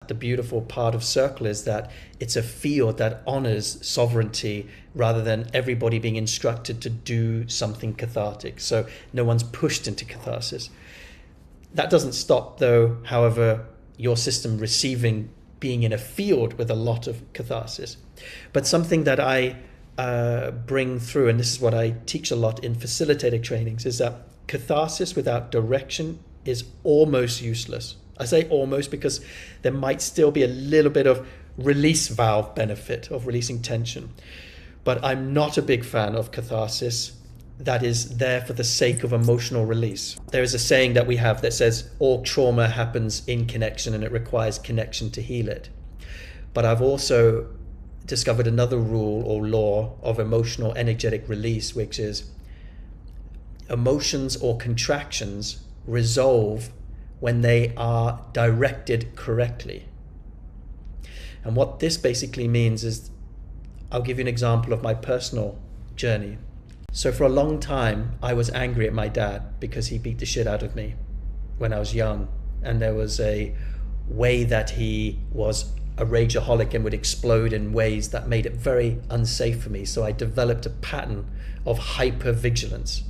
the beautiful part of Circle is that it's a field that honors sovereignty rather than everybody being instructed to do something cathartic. So no one's pushed into catharsis. That doesn't stop, though, however, your system being in a field with a lot of catharsis. But something that I bring through, and this is what I teach a lot in facilitator trainings, is that catharsis without direction is almost useless. I say almost because there might still be a little bit of release valve benefit of releasing tension. But I'm not a big fan of catharsis that is there for the sake of emotional release. There is a saying that we have that says all trauma happens in connection and it requires connection to heal it. But I've also discovered another rule or law of emotional energetic release, which is emotions or contractions resolve when they are directed correctly. And what this basically means is, I'll give you an example of my personal journey. So for a long time, I was angry at my dad because he beat the shit out of me when I was young. And there was a way that he was a rageaholic and would explode in ways that made it very unsafe for me. So I developed a pattern of hypervigilance.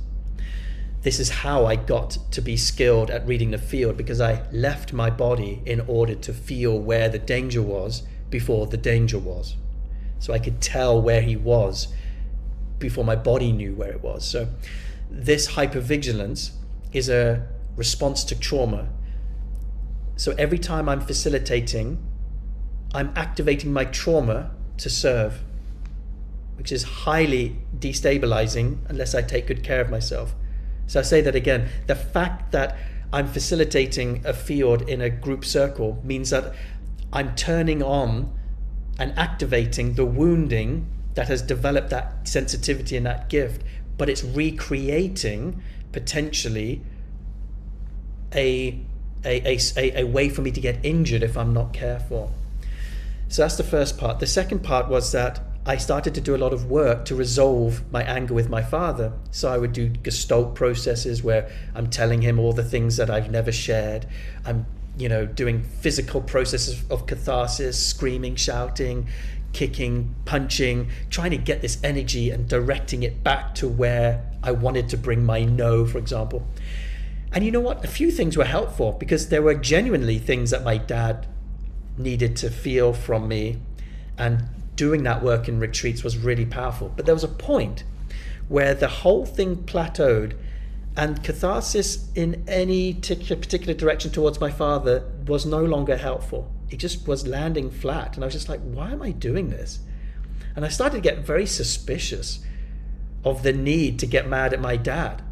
This is how I got to be skilled at reading the field, because I left my body in order to feel where the danger was before the danger was. So I could tell where he was before my body knew where it was. So this hypervigilance is a response to trauma. So every time I'm facilitating, I'm activating my trauma to serve, which is highly destabilizing unless I take good care of myself. So I say that again, the fact that I'm facilitating a field in a group circle means that I'm turning on and activating the wounding that has developed that sensitivity and that gift, but it's recreating potentially a way for me to get injured if I'm not careful. So that's the first part. The second part was that I started to do a lot of work to resolve my anger with my father. So I would do Gestalt processes where I'm telling him all the things that I've never shared. I'm, doing physical processes of catharsis, screaming, shouting, kicking, punching, trying to get this energy and directing it back to where I wanted to bring my no, for example. And you know what? A few things were helpful because there were genuinely things that my dad needed to feel from me, and doing that work in retreats was really powerful. But there was a point where the whole thing plateaued, and catharsis in any particular direction towards my father was no longer helpful. It just was landing flat, and I was just like, why am I doing this? And I started to get very suspicious of the need to get mad at my dad.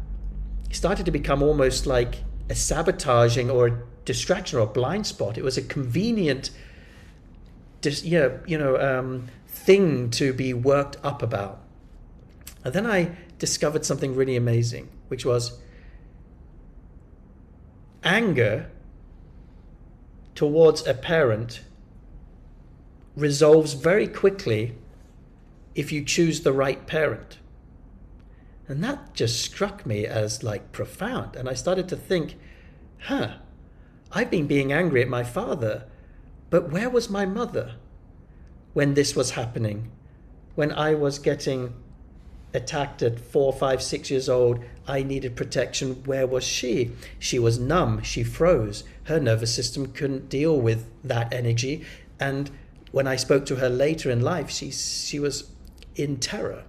It started to become almost like a sabotaging or a distraction or a blind spot. It was a convenient thing to be worked up about. And then I discovered something really amazing, which was anger towards a parent resolves very quickly if you choose the right parent. And that just struck me as like profound. And I started to think, I've been being angry at my father, but where was my mother when this was happening? When I was getting attacked at 4, 5, 6 years old, I needed protection. Where was she? She was numb. She froze. Her nervous system couldn't deal with that energy. And when I spoke to her later in life, she was in terror.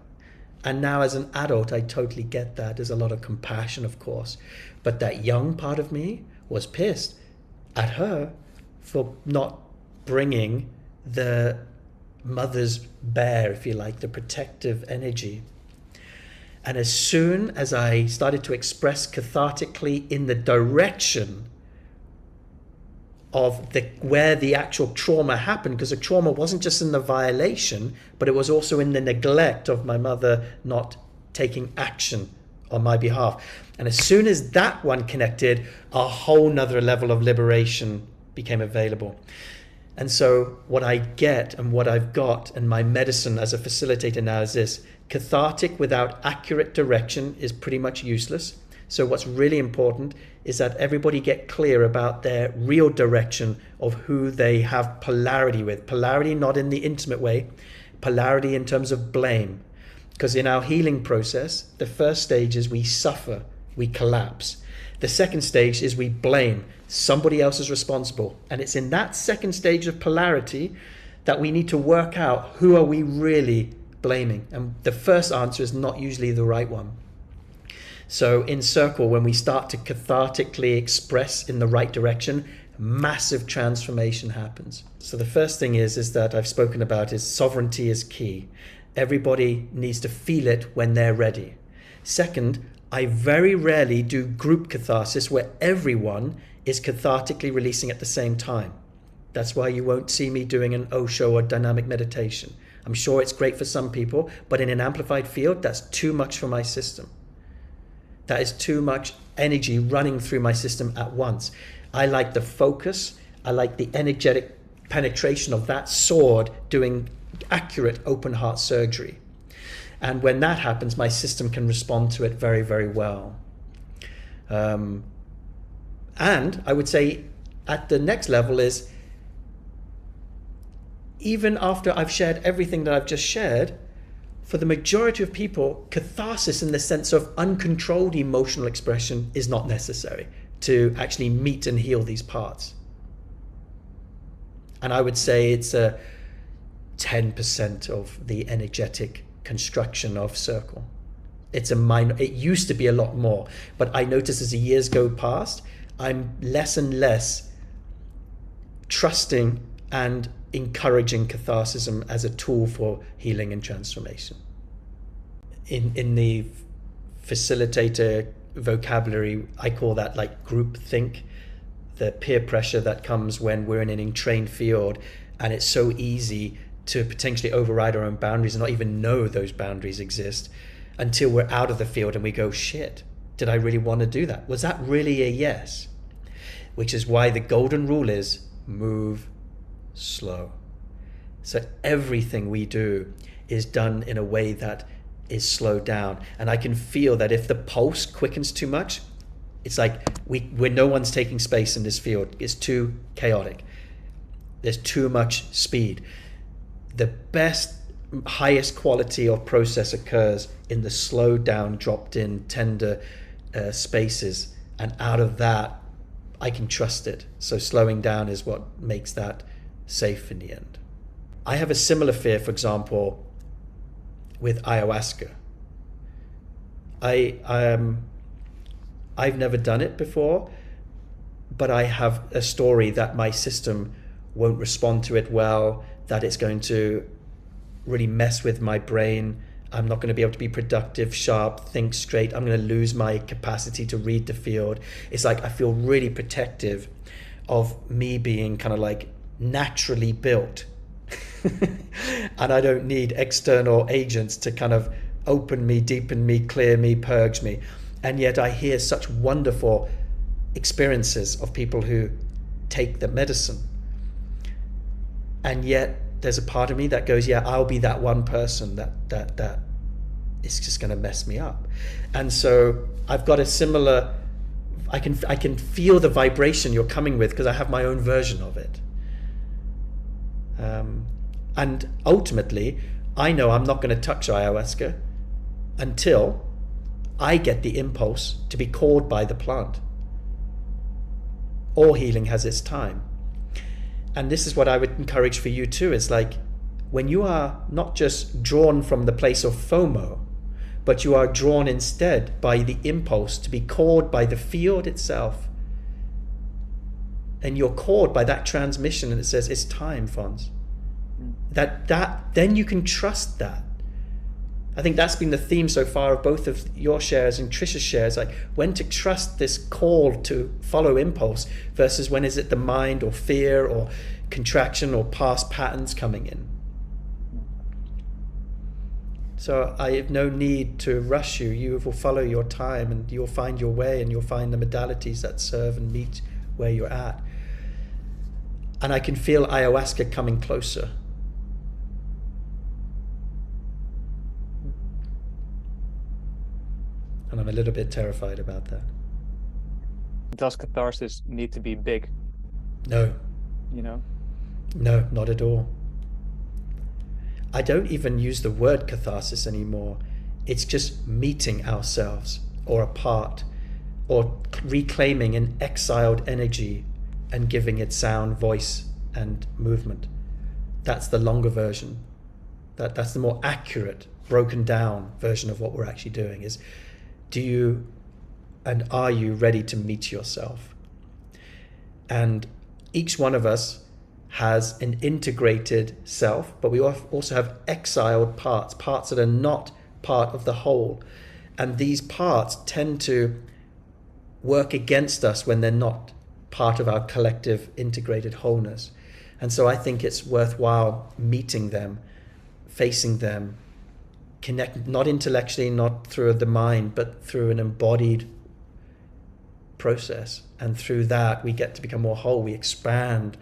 And now as an adult, I totally get that. There's a lot of compassion, of course. But that young part of me was pissed at her for not bringing the mother's bear, if you like, the protective energy. And as soon as I started to express cathartically in the direction of where the actual trauma happened, because the trauma wasn't just in the violation, but it was also in the neglect of my mother not taking action on my behalf. And as soon as that one connected, a whole nother level of liberation became available. And so what I get and what I've got and my medicine as a facilitator now is this: cathartic without accurate direction is pretty much useless. So what's really important is that everybody get clear about their real direction of who they have polarity with. Polarity not in the intimate way, polarity in terms of blame. Because in our healing process, the first stage is we suffer, we collapse. The second stage is we blame. Somebody else is responsible. And it's in that second stage of polarity that we need to work out who are we really blaming. And the first answer is not usually the right one. So in Circle, when we start to cathartically express in the right direction, massive transformation happens. So the first thing is that I've spoken about is sovereignty is key. Everybody needs to feel it when they're ready. Second, I very rarely do group catharsis where everyone is cathartically releasing at the same time. That's why you won't see me doing an Osho or dynamic meditation. I'm sure it's great for some people, but in an amplified field, that's too much for my system. That is too much energy running through my system at once. I like the focus. I like the energetic penetration of that sword doing accurate open heart surgery. And when that happens, my system can respond to it very, very well. And I would say at the next level is, even after I've shared everything that I've just shared, for the majority of people, catharsis in the sense of uncontrolled emotional expression is not necessary to actually meet and heal these parts. And I would say it's a 10% of the energetic construction of Circle. It's a minor. It used to be a lot more, but I notice as the years go past, I'm less and less trusting and encouraging catharsism as a tool for healing and transformation. In the facilitator vocabulary, I call that like group think, the peer pressure that comes when we're in an entrained field, and it's so easy to potentially override our own boundaries and not even know those boundaries exist until we're out of the field and we go, shit, did I really want to do that? Was that really a yes? Which is why the golden rule is move slow. So everything we do is done in a way that is slowed down. And I can feel that if the pulse quickens too much, it's like when no one's taking space in this field. It's too chaotic. There's too much speed. The best, highest quality of process occurs in the slowed down, dropped in, tender spaces. And out of that, I can trust it. So slowing down is what makes that safe in the end. I have a similar fear, for example, with ayahuasca. I've never done it before, but I have a story that my system won't respond to it well, that it's going to really mess with my brain. I'm not going to be able to be productive, sharp, think straight. I'm going to lose my capacity to read the field. It's like I feel really protective of me being kind of like naturally built. And I don't need external agents to kind of open me, deepen me, clear me, purge me. And yet I hear such wonderful experiences of people who take the medicine. And yet there's a part of me that goes, yeah, I'll be that one person that is just going to mess me up. And so I've got a similar, I can feel the vibration you're coming with because I have my own version of it. And ultimately, I know I'm not going to touch ayahuasca until I get the impulse to be called by the plant. All healing has its time. And this is what I would encourage for you too, is like when you are not just drawn from the place of FOMO, but you are drawn instead by the impulse to be called by the field itself. And you're called by that transmission and it says, it's time, Fons. Then you can trust that. I think that's been the theme so far of both of your shares and Trisha's shares, like when to trust this call to follow impulse versus when is it the mind or fear or contraction or past patterns coming in. So I have no need to rush you. You will follow your time and you'll find your way and you'll find the modalities that serve and meet where you're at. And I can feel ayahuasca coming closer. And and I'm a little bit terrified about that. Does catharsis need to be big, No, you know? no, not at all. I don't even use the word catharsis anymore. It's just meeting ourselves or a part, or reclaiming an exiled energy and giving it sound, voice, and movement. That's the longer version. That's the more accurate, broken down version of what we're actually doing is, do you and are you ready to meet yourself? And each one of us has an integrated self, but we also have exiled parts, parts that are not part of the whole. And these parts tend to work against us when they're not part of our collective integrated wholeness. And so I think it's worthwhile meeting them, facing them, connect, not intellectually, not through the mind, but through an embodied process. And through that, we get to become more whole. We expand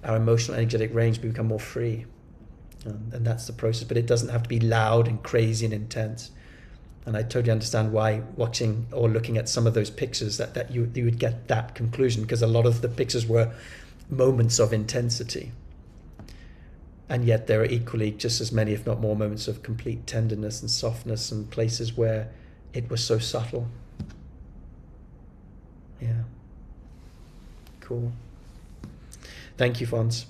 our emotional energetic range, we become more free. And that's the process. But it doesn't have to be loud and crazy and intense. And I totally understand why watching or looking at some of those pictures that you would get that conclusion, because a lot of the pictures were moments of intensity. And yet there are equally just as many, if not more, moments of complete tenderness and softness, and places where it was so subtle. Yeah. Cool. Thank you, Fons.